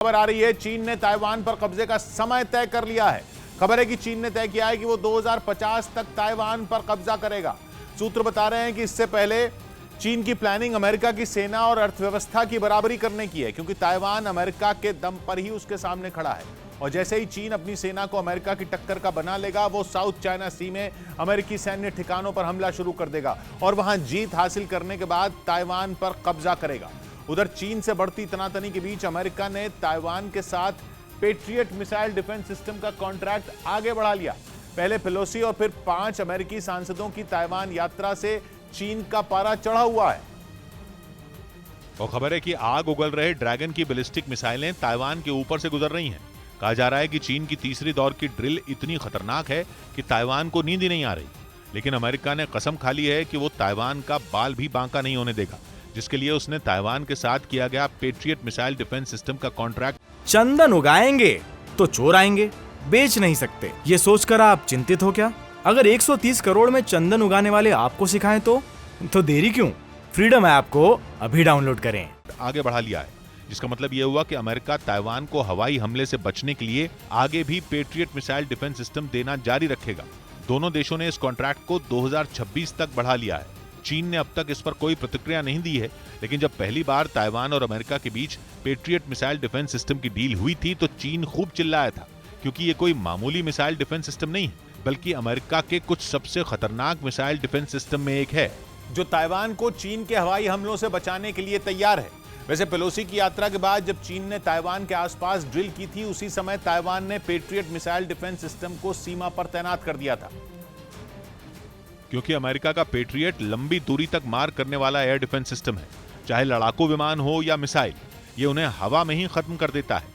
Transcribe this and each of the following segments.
खबर आ रही है, चीन ने ताइवान पर कब्जे का समय तय कर लिया है। खबर है कि चीन ने तय किया है कि वो 2050 तक ताइवान पर कब्जा करेगा। सूत्र बता रहे हैं कि इससे पहले चीन की प्लानिंग अमेरिका की सेना और अर्थव्यवस्था की बराबरी करने की है, क्योंकि ताइवान अमेरिका के दम पर ही उसके सामने खड़ा है। और जैसे ही चीन अपनी सेना को अमेरिका की टक्कर का बना लेगा, वो साउथ चाइना सी में अमेरिकी सैन्य ठिकानों पर हमला शुरू कर देगा और वहां जीत हासिल करने के बाद ताइवान पर कब्जा करेगा। उधर चीन से बढ़ती तनातनी के बीच अमेरिका ने ताइवान के साथ पेट्रियट मिसाइल डिफेंस सिस्टम का कॉन्ट्रैक्ट आगे बढ़ा लिया। पहले पेलोसी और फिर 5 अमेरिकी सांसदों की ताइवान यात्रा से चीन का पारा चढ़ा हुआ है। और खबर है कि आग उगल रहे ड्रैगन की बैलिस्टिक मिसाइलें ताइवान के ऊपर से गुजर रही हैं। कहा जा रहा है कि चीन की तीसरी दौर की ड्रिल इतनी खतरनाक है कि ताइवान को नींद ही नहीं आ रही। लेकिन अमेरिका ने कसम खा ली है कि वो ताइवान का बाल भी बांका नहीं होने देगा, जिसके लिए उसने ताइवान के साथ किया गया पेट्रियट मिसाइल डिफेंस सिस्टम का कॉन्ट्रैक्ट। चंदन उगाएंगे तो चोर आएंगे, बेच नहीं सकते, ये सोचकर आप चिंतित हो क्या? अगर 130 करोड़ में चंदन उगाने वाले आपको सिखाएं तो देरी क्यों? फ्रीडम ऐप को अभी डाउनलोड करें। आगे बढ़ा लिया है, जिसका मतलब यह हुआ कि अमेरिका ताइवान को हवाई हमले से बचने के लिए आगे भी पेट्रियट मिसाइल डिफेंस सिस्टम देना जारी रखेगा। दोनों देशों ने इस कॉन्ट्रैक्ट को 2026 तक बढ़ा लिया है। चीन ने अब तक इस पर कोई प्रतिक्रिया नहीं दी है, लेकिन जब पहली बार ताइवान और अमेरिका के बीच पेट्रियट मिसाइल डिफेंस सिस्टम की डील हुई थी तो चीन खूब चिल्लाया था, क्योंकि ये कोई मामूली मिसाइल डिफेंस सिस्टम नहीं है, बल्कि अमेरिका के कुछ सबसे खतरनाक मिसाइल डिफेंस सिस्टम में एक है, जो ताइवान को चीन के हवाई हमलों से बचाने के लिए तैयार है। वैसे पेलोसी की यात्रा के बाद जब चीन ने ताइवान के आसपास ड्रिल की थी, उसी समय ताइवान ने पेट्रियट मिसाइल डिफेंस सिस्टम को सीमा पर तैनात कर दिया था, क्योंकि अमेरिका का पेट्रियट लंबी दूरी तक मार करने वाला एयर डिफेंस सिस्टम है। चाहे लड़ाकू विमान हो या मिसाइल, ये उन्हें हवा में ही खत्म कर देता है।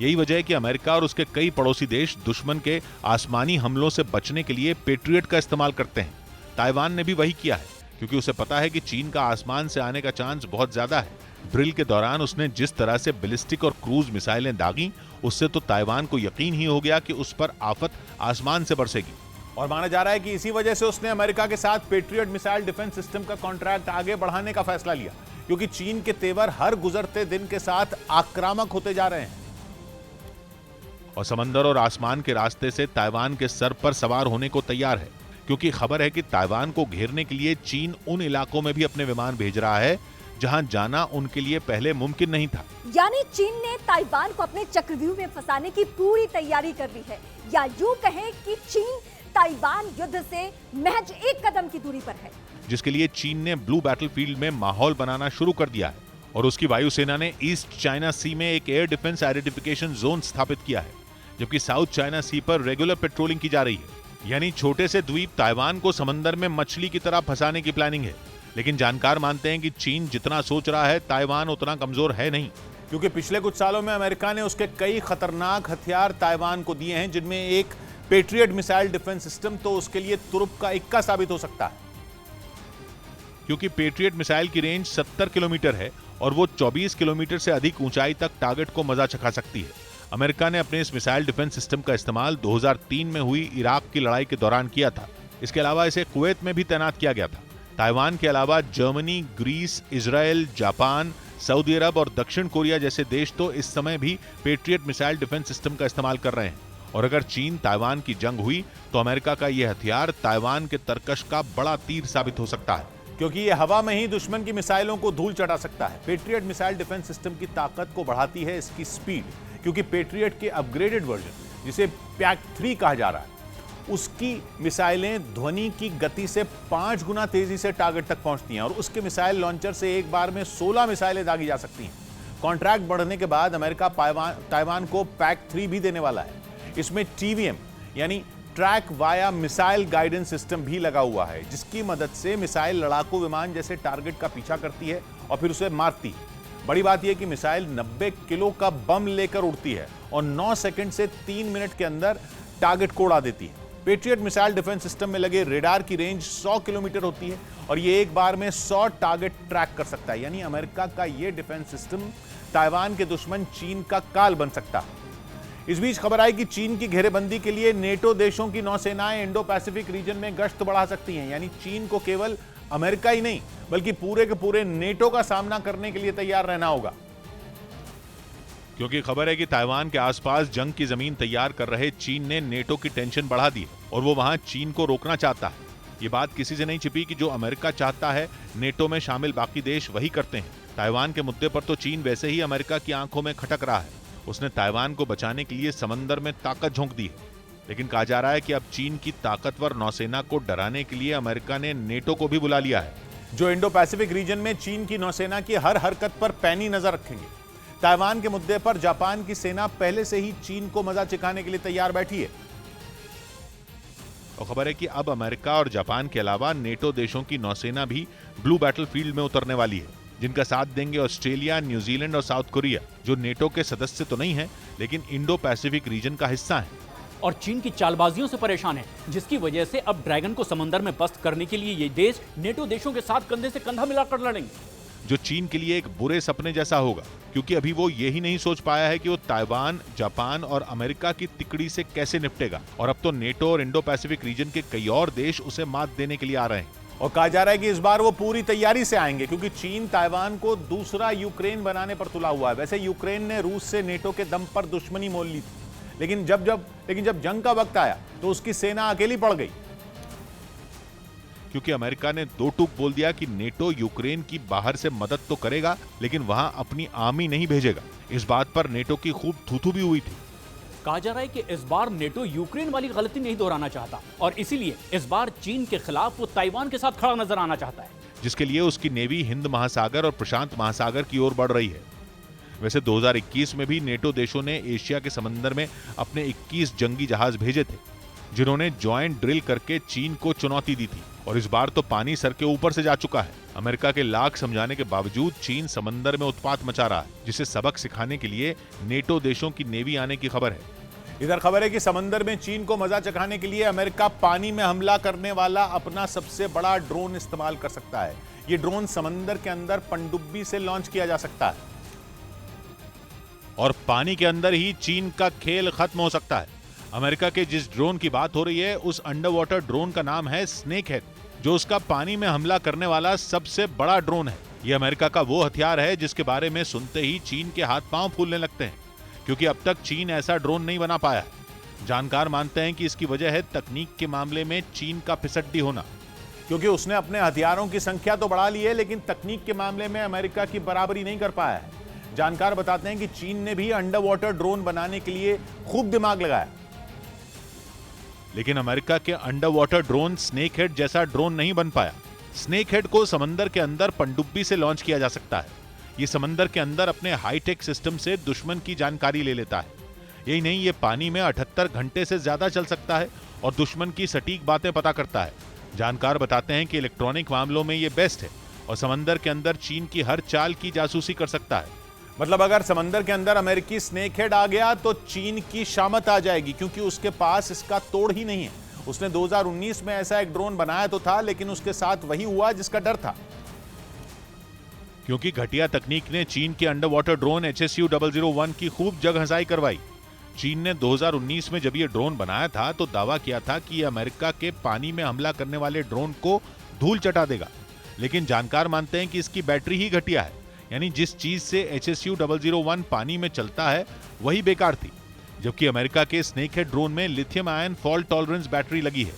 यही वजह है कि अमेरिका और उसके कई पड़ोसी देश दुश्मन के आसमानी हमलों से बचने के लिए पेट्रियट का इस्तेमाल करते हैं। ताइवान ने भी वही किया है, क्योंकि उसे पता है कि चीन का आसमान से आने का चांस बहुत ज्यादा है। ड्रिल के दौरान उसने जिस तरह से बैलिस्टिक और क्रूज मिसाइलें दागी, उससे तो ताइवान को यकीन ही हो गया कि उस पर आफत आसमान से बरसेगी। और माना जा रहा है कि इसी वजह से उसने अमेरिका के साथ पेट्रियट मिसाइल डिफेंस सिस्टम का कॉन्ट्रैक्ट आगे बढ़ाने का फैसला लिया, क्योंकि चीन के तेवर हर गुजरते दिन के साथ आक्रामक होते जा रहे हैं। और समंदर और आसमान के रास्ते से ताइवान के सर पर सवार होने को तैयार है, क्योंकि खबर है कि ताइवान को घेरने के लिए चीन उन इलाकों में भी अपने विमान भेज रहा है जहां जाना उनके लिए पहले मुमकिन नहीं था। यानी चीन ने ताइवान को अपने चक्रव्यूह में फंसाने की पूरी तैयारी कर ली है, या यूं कहें कि चीन ताइवान युद्ध से महज एक कदम की दूरी पर है, जिसके लिए चीन ने ब्लू बैटलफील्ड में माहौल बनाना शुरू कर दिया है। और उसकी वायुसेना ने ईस्ट चाइना सी में एक एयर डिफेंस आइडेंटिफिकेशन जोन स्थापित किया है, जबकि साउथ चाइना सी पर रेगुलर पेट्रोलिंग की जा रही है। यानी छोटे से द्वीप ताइवान को समंदर में मछली की तरह फंसाने की प्लानिंग है। लेकिन जानकार मानते हैं कि चीन जितना सोच रहा है, ताइवान उतना कमजोर है नहीं, क्योंकि पिछले कुछ सालों में अमेरिका ने उसके कई खतरनाक हथियार ताइवान को दिए हैं, जिनमें एक पेट्रियट मिसाइल डिफेंस सिस्टम तो उसके लिए तुरुप का इक्का साबित हो सकता है। क्योंकि पेट्रियट मिसाइल की रेंज 70 किलोमीटर है और वो 24 किलोमीटर से अधिक ऊंचाई तक टारगेट को मजा चखा सकती है। अमेरिका ने अपने इस मिसाइल डिफेंस सिस्टम का इस्तेमाल 2003 में हुई इराक की लड़ाई के दौरान किया था। इसके अलावा इसे कुवैत में भी तैनात किया गया था। ताइवान के अलावा Germany, Greece, Israel, Japan, Saudi Arab और दक्षिण कोरिया जैसे देश तो इस समय भी पेट्रियट मिसाइल डिफेंस सिस्टम का इस्तेमाल कर रहे हैं। और अगर चीन ताइवान की जंग हुई तो अमेरिका का यह हथियार ताइवान के तरकश का बड़ा तीर साबित हो सकता है, क्योंकि यह हवा में ही दुश्मन की मिसाइलों को धूल चटा सकता है। पेट्रियट मिसाइल डिफेंस सिस्टम की ताकत को बढ़ाती है इसकी स्पीड, क्योंकि पेट्रियट के अपग्रेडेड वर्जन, जिसे PAC-3 कहा जा रहा है, उसकी मिसाइलें ध्वनि की गति से 5 गुना तेजी से टारगेट तक पहुंचती हैं और उसके मिसाइल लॉन्चर से एक बार में 16 मिसाइलें दागी जा सकती हैं। कॉन्ट्रैक्ट बढ़ने के बाद अमेरिका ताइवान को PAC-3 भी देने वाला है। इसमें TVM यानी track via missile guidance system भी लगा हुआ है, जिसकी मदद से मिसाइल लड़ाकू विमान जैसे टारगेट का पीछा करती है और फिर उसे मारती है। बड़ी बात यह कि मिसाइल 90 किलो का बम लेकर उड़ती है और 9 सेकंड से 3 मिनट के अंदर टारगेट को उड़ा देती है। पेट्रियट मिसाइल डिफेंस सिस्टम में लगे रेडार की रेंज 100 किलोमीटर होती है और यह एक बार में 100 टारगेट ट्रैक कर सकता है। यानी अमेरिका का यह डिफेंस सिस्टम ताइवान के दुश्मन चीन का काल बन सकता है। इस बीच खबर आई कि चीन की घेरेबंदी के लिए नेटो देशों की नौसेनाएं इंडो पैसिफिक रीजन में गश्त बढ़ा सकती हैं। यानी चीन को केवल अमेरिका ही नहीं बल्कि पूरे के पूरे नेटो का सामना करने के लिए तैयार रहना होगा। क्योंकि खबर है कि ताइवान के आसपास जंग की जमीन तैयार कर रहे चीन ने नेटो की टेंशन बढ़ा दी है और वो वहां चीन को रोकना चाहता है। ये बात किसी से नहीं छिपी कि जो अमेरिका चाहता है नेटो में शामिल बाकी देश वही करते हैं। ताइवान के मुद्दे पर तो चीन वैसे ही अमेरिका की आंखों में खटक रहा है। उसने ताइवान को बचाने के लिए समंदर में ताकत झोंक दी है, लेकिन कहा जा रहा है कि अब चीन की ताकतवर नौसेना को डराने के लिए अमेरिका ने नेटो को भी बुला लिया है, जो इंडो पैसिफिक रीजन में चीन की नौसेना की हर हरकत पर पैनी नजर रखेंगे। ताइवान के मुद्दे पर जापान की सेना पहले से ही चीन को मजा चिखाने के लिए तैयार बैठी है। और खबर है कि अब अमेरिका और जापान के अलावा नेटो देशों की नौसेना भी ब्लू बैटलफील्ड में उतरने वाली है, जिनका साथ देंगे ऑस्ट्रेलिया, न्यूजीलैंड और साउथ कोरिया, जो नेटो के सदस्य तो नहीं है लेकिन इंडो पैसिफिक रीजन का हिस्सा है और चीन की चालबाजियों से परेशान है, जिसकी वजह से अब ड्रैगन को समंदर में पस्त करने के लिए ये देश नेटो देशों के साथ कंधे से कंधा मिलाकर लड़ेंगे, जो चीन के लिए एक बुरे सपने जैसा होगा, क्योंकि अभी वो ये ही नहीं सोच पाया है कि वो ताइवान, जापान और अमेरिका की तिकड़ी से कैसे निपटेगा। और अब तो नेटो और इंडो पैसिफिक रीजन के कई और देश उसे मात देने के लिए आ रहे हैं। और कहा जा रहा है कि इस बार वो पूरी तैयारी से आएंगे, क्योंकि चीन ताइवान को दूसरा यूक्रेन बनाने पर तुला हुआ है। वैसे यूक्रेन ने रूस से नेटो के दम पर दुश्मनी मोल ली थी, लेकिन जब जंग का वक्त आया तो उसकी सेना अकेली पड़ गई, क्योंकि अमेरिका ने दो टूक बोल दिया कि नेटो यूक्रेन की बाहर से मदद तो करेगा लेकिन वहां अपनी आर्मी नहीं भेजेगा। इस बात पर नेटो की खूब थूथू भी हुई थी। कहा जा रहा है कि इस बार नेटो यूक्रेन वाली गलती नहीं दोहराना चाहता और इसीलिए इस बार चीन के खिलाफ वो ताइवान के साथ खड़ा नजर आना चाहता है, जिसके लिए उसकी नेवी हिंद महासागर और प्रशांत महासागर की ओर बढ़ रही है। वैसे 2021 में भी नेटो देशों ने एशिया के समंदर में अपने 21 जंगी जहाज भेजे थे, जिन्होंने ज्वाइंट ड्रिल करके चीन को चुनौती दी थी। और इस बार तो पानी सर के ऊपर से जा चुका है। अमेरिका के लाख समझाने के बावजूद चीन समंदर में उत्पात मचा रहा है, जिसे सबक सिखाने के लिए नेटो देशों की नेवी आने की खबर है। इधर खबर है कि समंदर में चीन को मजा चखाने के लिए अमेरिका पानी में हमला करने वाला अपना सबसे बड़ा ड्रोन इस्तेमाल कर सकता है। यह ड्रोन समंदर के अंदर पनडुब्बी से लॉन्च किया जा सकता है और पानी के अंदर ही चीन का खेल खत्म हो सकता है। अमेरिका के जिस ड्रोन की बात हो रही है उस अंडर वाटर ड्रोन का नाम है स्नेक हेड, जो उसका पानी में हमला करने वाला सबसे बड़ा ड्रोन है। यह अमेरिका का वो हथियार है जिसके बारे में सुनते ही चीन के हाथ पांव फूलने लगते हैं, क्योंकि अब तक चीन ऐसा ड्रोन नहीं बना पाया है। जानकार मानते हैं कि इसकी वजह है तकनीक के मामले में चीन का फिसड्डी होना, क्योंकि उसने अपने हथियारों की संख्या तो बढ़ा ली है लेकिन तकनीक के मामले में अमेरिका की बराबरी नहीं कर पाया है। जानकार बताते हैं कि चीन ने भी अंडर वाटर ड्रोन बनाने के लिए खूब दिमाग लगाया, लेकिन अमेरिका के under water drone snake head जैसा ड्रोन नहीं बन पाया। स्नेक हेड को समंदर के अंदर पनडुब्बी से लॉन्च किया जा सकता है। ये समंदर के अंदर अपने हाईटेक सिस्टम से दुश्मन की जानकारी ले लेता है। यही नहीं, ये पानी में 78 घंटे से ज्यादा चल सकता है और दुश्मन की सटीक बातें पता करता है। जानकार बताते हैं कि इलेक्ट्रॉनिक मामलों में ये बेस्ट है और समंदर के अंदर चीन की हर चाल की जासूसी कर सकता है। मतलब अगर समंदर के अंदर अमेरिकी स्नेक हेड आ गया तो चीन की शामत आ जाएगी, क्योंकि उसके पास इसका तोड़ ही नहीं है। उसने 2019 में ऐसा एक ड्रोन बनाया तो था, लेकिन उसके साथ वही हुआ जिसका डर था, क्योंकि घटिया तकनीक ने चीन के अंडर वाटर ड्रोन HSU-001 की खूब जग हंसाई करवाई। चीन ने 2019 में जब ये ड्रोन बनाया था तो दावा किया था कि ये अमेरिका के पानी में हमला करने वाले ड्रोन को धूल चटा देगा, लेकिन जानकार मानते हैं कि इसकी बैटरी ही घटिया है, यानी जिस चीज से HSU-001 पानी में चलता है वही बेकार थी। जबकि अमेरिका के स्नेक हेड ड्रोन में lithium ion fault tolerance battery लगी है,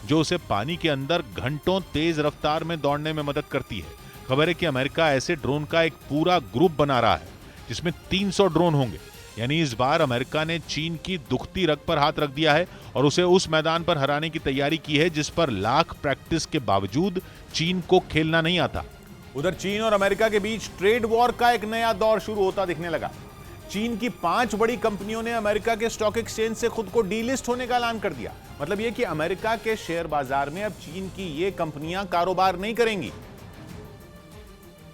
जो उसे पानी के अंदर घंटों तेज रफ्तार में दौड़ने में मदद करती है। खबर है कि अमेरिका ऐसे ड्रोन का एक पूरा ग्रुप बना रहा है जिसमें 300 ड्रोन होंगे। यानी इस बार अमेरिका ने चीन की दुखती रग पर हाथ रख दिया है और उसे उस मैदान पर हराने की तैयारी की है जिस पर लाख प्रैक्टिस के बावजूद चीन को खेलना नहीं आता। उधर चीन और अमेरिका के बीच ट्रेड वॉर का एक नया दौर शुरू होता दिखने लगा। चीन की 5 बड़ी कंपनियों ने अमेरिका के स्टॉक एक्सचेंज से खुद को डीलिस्ट होने का ऐलान कर दिया। मतलब यह कि अमेरिका के शेयर बाजार में अब चीन की ये कंपनियां कारोबार नहीं करेंगी,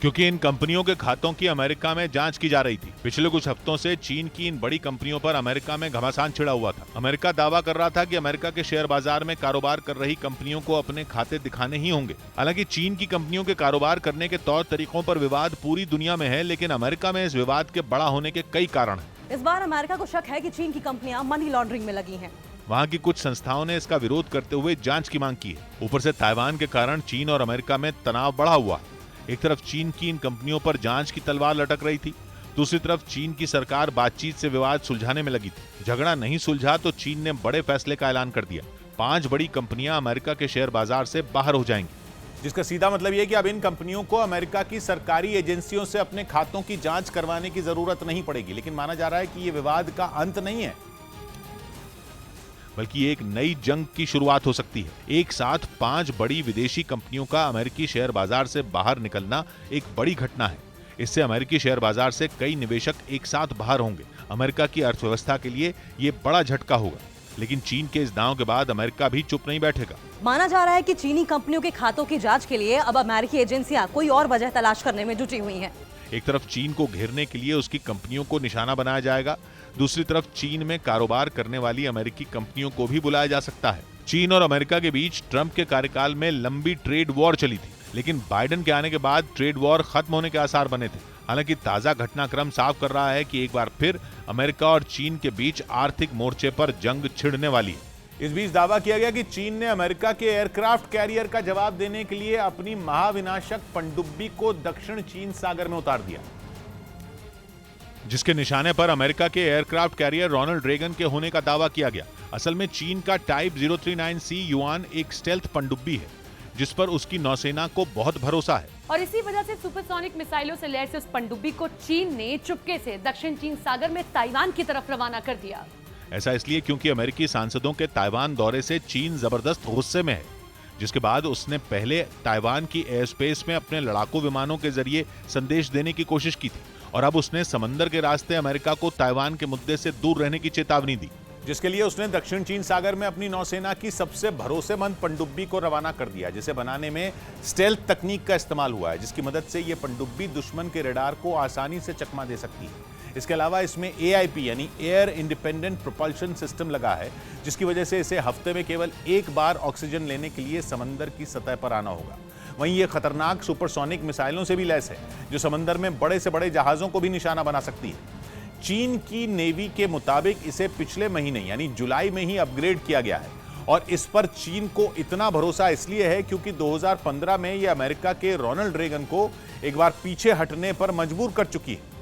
क्योंकि इन कंपनियों के खातों की अमेरिका में जांच की जा रही थी। पिछले कुछ हफ्तों से चीन की इन बड़ी कंपनियों पर अमेरिका में घमासान छिड़ा हुआ था। अमेरिका दावा कर रहा था कि अमेरिका के शेयर बाजार में कारोबार कर रही कंपनियों को अपने खाते दिखाने ही होंगे। हालांकि चीन की कंपनियों के कारोबार करने के तौर तरीकों पर विवाद पूरी दुनिया में है, लेकिन अमेरिका में इस विवाद के बड़ा होने के कई कारण हैं। इस बार अमेरिका को शक है कि चीन की कंपनियां मनी लॉन्ड्रिंग में लगी हैं। वहां की कुछ संस्थाओं ने इसका विरोध करते हुए जांच की मांग की है। ऊपर से ताइवान के कारण चीन और अमेरिका में तनाव बढ़ा हुआ है। एक तरफ चीन की इन कंपनियों पर जांच की तलवार लटक रही थी, दूसरी तरफ चीन की सरकार बातचीत से विवाद सुलझाने में लगी थी। झगड़ा नहीं सुलझा तो चीन ने बड़े फैसले का ऐलान कर दिया। 5 बड़ी कंपनियां अमेरिका के शेयर बाजार से बाहर हो जाएंगी, जिसका सीधा मतलब यह कि अब इन कंपनियों को अमेरिका की सरकारी एजेंसियों से अपने खातों की जांच करवाने की जरूरत नहीं पड़ेगी। लेकिन माना जा रहा है कि यह विवाद का अंत नहीं है, बल्कि एक नई जंग की शुरुआत हो सकती है। एक साथ 5 बड़ी विदेशी कंपनियों का अमेरिकी शेयर बाजार से बाहर निकलना एक बड़ी घटना है। इससे अमेरिकी शेयर बाजार से कई निवेशक एक साथ बाहर होंगे। अमेरिका की अर्थव्यवस्था के लिए यह बड़ा झटका होगा। लेकिन चीन के इस दांव के बाद अमेरिका भी चुप नहीं बैठेगा। माना जा रहा है कि चीनी कंपनियों के खातों की जांच के लिए अब अमेरिकी एजेंसियां कोई और वजह तलाश करने में जुटी हुई हैं। एक तरफ चीन को घेरने के लिए उसकी कंपनियों को निशाना बनाया जाएगा, दूसरी तरफ चीन में कारोबार करने वाली अमेरिकी कंपनियों को भी बुलाया जा सकता है। चीन और अमेरिका के बीच ट्रंप के कार्यकाल में लंबी ट्रेड वॉर चली थी, लेकिन बाइडेन के आने के बाद ट्रेड वॉर खत्म होने के आसार बने थे। हालांकि ताजा घटनाक्रम साफ कर रहा है कि एक बार फिर अमेरिका और चीन के बीच आर्थिक मोर्चे पर जंग छिड़ने वाली है। इस बीच दावा किया गया कि चीन ने अमेरिका के एयरक्राफ्ट कैरियर का जवाब देने के लिए अपनी महाविनाशक पनडुब्बी को दक्षिण चीन सागर में उतार दिया, जिसके निशाने पर अमेरिका के एयरक्राफ्ट कैरियर रोनाल्ड रेगन के होने का दावा किया गया। असल में चीन का टाइप 039C युआन एक स्टेल्थ पनडुब्बी है, जिस पर उसकी नौसेना को बहुत भरोसा है। और इसी वजह से सुपरसोनिक मिसाइलों से लैस उस पनडुब्बी को चीन ने चुपके से दक्षिण चीन सागर में ताइवान की तरफ रवाना कर दिया। ऐसा इसलिए क्योंकि अमेरिकी सांसदों के ताइवान दौरे से चीन जबरदस्त गुस्से में है, जिसके बाद उसने पहले ताइवान की एयर स्पेस में अपने लड़ाकू विमानों के जरिए संदेश देने की कोशिश की थी और अब उसने समंदर के रास्ते अमेरिका को ताइवान के मुद्दे से दूर रहने की चेतावनी दी, जिसके लिए उसने दक्षिण चीन सागर में अपनी नौसेना की सबसे भरोसेमंद पनडुब्बी को रवाना कर दिया, जिसे बनाने में स्टेल्थ तकनीक का इस्तेमाल हुआ है, जिसकी मदद से यह पनडुब्बी दुश्मन के रडार को आसानी से चकमा दे सकती है। इसके अलावा इसमें AIP यानी एयर इंडिपेंडेंट प्रोपल्शन सिस्टम लगा है, जिसकी वजह से इसे हफ्ते में केवल एक बार ऑक्सीजन लेने के लिए समंदर की सतह पर आना होगा। वहीं यह खतरनाक सुपरसोनिक मिसाइलों से भी लैस है, जो समंदर में बड़े से बड़े जहाजों को भी निशाना बना सकती है। चीन की नेवी के मुताबिक इसे पिछले महीने यानी जुलाई में ही अपग्रेड किया गया है और इस पर चीन को इतना भरोसा इसलिए है क्योंकि 2015 में यह अमेरिका के रोनाल्ड रेगन को एक बार पीछे हटने पर मजबूर कर चुकी है।